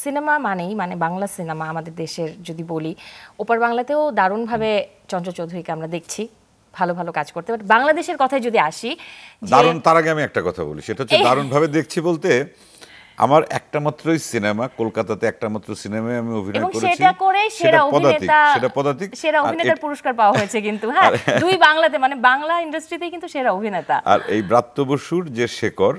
Cinema মানেই মানে Bangla cinema আমাদের দেশের যদি বলি, ওপার বাংলাতেও দারুণভাবে চঞ্চল চৌধুরীকে আমরা দেখছি ভালো ভালো কাজ করতে। বাট বাংলাদেশের কথায় যদি আসি, দারুণ, তার আগে আমি একটা কথা বলি, সেটা হচ্ছে দারুণভাবে দেখছি বলতে আমার একটা মাত্রই সিনেমা, কলকাতাতে একটা মাত্র সিনেমায় আমি অভিনয় করেছি, সেটা করে সেরা পদাতিক, সেরা অভিনেতার পুরস্কার পাওয়া হয়েছে কিন্তু। হ্যাঁ, দুই বাংলাতে, মানে বাংলা ইন্ডাস্ট্রিতেই কিন্তু সেরা অভিনেতা। আর এই ব্রাত্য বসুর যে শেকর,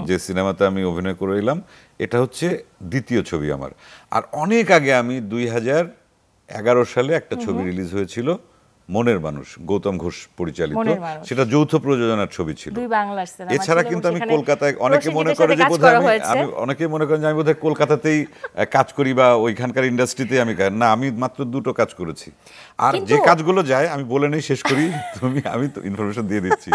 যে সিনেমাতে আমি অভিনয় করে এলাম, এটা হচ্ছে দ্বিতীয় ছবি আমার। আর অনেক আগে আমি 2011 সালে একটা ছবি রিলিজ হয়েছিল, মনের মানুষ, গৌতম ঘোষ পরিচালিত, সেটা যৌথ প্রযোজনার ছবি ছিল। এছাড়া কিন্তু আমি কলকাতায়, অনেকে মনে করে যে বোধহয় আমি অনেকে মনে করেন যে আমি বোধহয় কলকাতাতেই কাজ করি বা ওইখানকার ইন্ডাস্ট্রিতে আমি না, আমি মাত্র 2টো কাজ করেছি। আর যে কাজগুলো যায় আমি বলে নেই, শেষ করি, আমি তো ইনফরমেশন দিয়ে দিচ্ছি।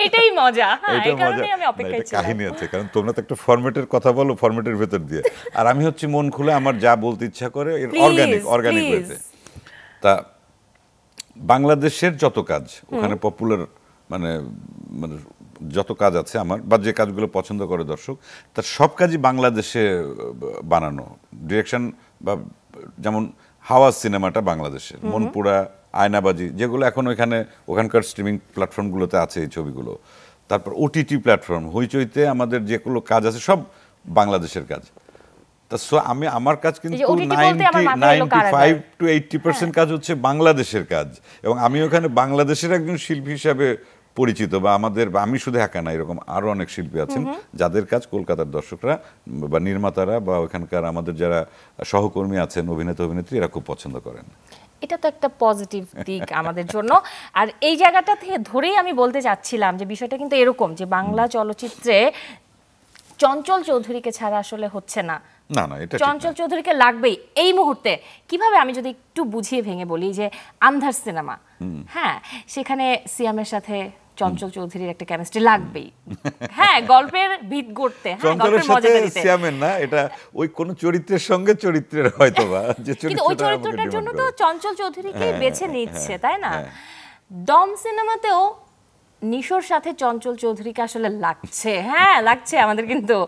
এটাই মজা, এই কারণেই আমি অপেক্ষায় ছিলাম। কাহিনী আছে, কারণ তোমরা তো একটা ফরম্যাটের কথা বলো, ফরম্যাটের ভেতর দিয়ে, আর আমি হচ্ছে মন খুলে আমার যা বলতে ইচ্ছা করে অর্গানিক ওয়েতে। তা বাংলাদেশের যত কাজ ওখানে পপুলার, মানে মানে যত কাজ আছে আমার, বা যে কাজগুলো পছন্দ করে দর্শক, তার সব কাজই বাংলাদেশে বানানো। ডিরেকশন বা যেমন হাওয়াজ সিনেমাটা বাংলাদেশের, মনপুরা, আয়নাবাজি, যেগুলো এখন ওখানকার স্ট্রিমিং প্ল্যাটফর্মগুলোতে আছে এই ছবিগুলো। তারপর ওটিটি প্ল্যাটফর্ম, হইচইতে আমাদের যেগুলো কাজ আছে সব বাংলাদেশের কাজ। আমি আমার কাজ কিন্তু 95 to 80% কাজ হচ্ছে বাংলাদেশের কাজ, এবং আমি ওখানে বাংলাদেশের একজন শিল্পী হিসাবে পরিচিত, বা আমি শুধু একা না, এরকম আরো অনেক শিল্পী আছেন যাদের কাজ কলকাতার দর্শকরা বা নির্মাতারা বা ওখানকার আমাদের যারা সহকর্মী আছেন, অভিনেতা অভিনেত্রী, এরা খুব পছন্দ করেন। এটা তো একটা পজিটিভ দিক আমাদের জন্য। আর এই জায়গাটা থেকে ধরেই আমি বলতে চাচ্ছিলাম যে বিষয়টা কিন্তু এরকম যে বাংলা চলচ্চিত্রে চঞ্চল চৌধুরীকে ছাড়া আসলে হচ্ছে না। এটা চঞ্চল চৌধুরীকে লাগবেই এই মুহূর্তে। কিভাবে, আমি যদি একটু বুঝিয়ে ভেঙে বলি, যে আন্ধার সিনেমা, হ্যাঁ, সেখানে সিয়ামের সাথে চঞ্চল চৌধুরীর একটা কেমিস্ট্রি লাগবেই। হ্যাঁ, গল্পের ভিত গড়তে, হ্যাঁ, গল্পের মজাটা দিতে। সিয়ামের না, এটা ওই কোন চরিত্রের সঙ্গে চরিত্রের হয়তোবা যে কিন্তু ওই চরিত্রটার জন্য তো চঞ্চল চৌধুরীকেই বেছে নিচ্ছে, তাই না? দম সিনেমাতেও নিশোর সাথে চঞ্চল চৌধুরীকে আসলে লাগছে, হ্যাঁ লাগছে আমাদের কিন্তু।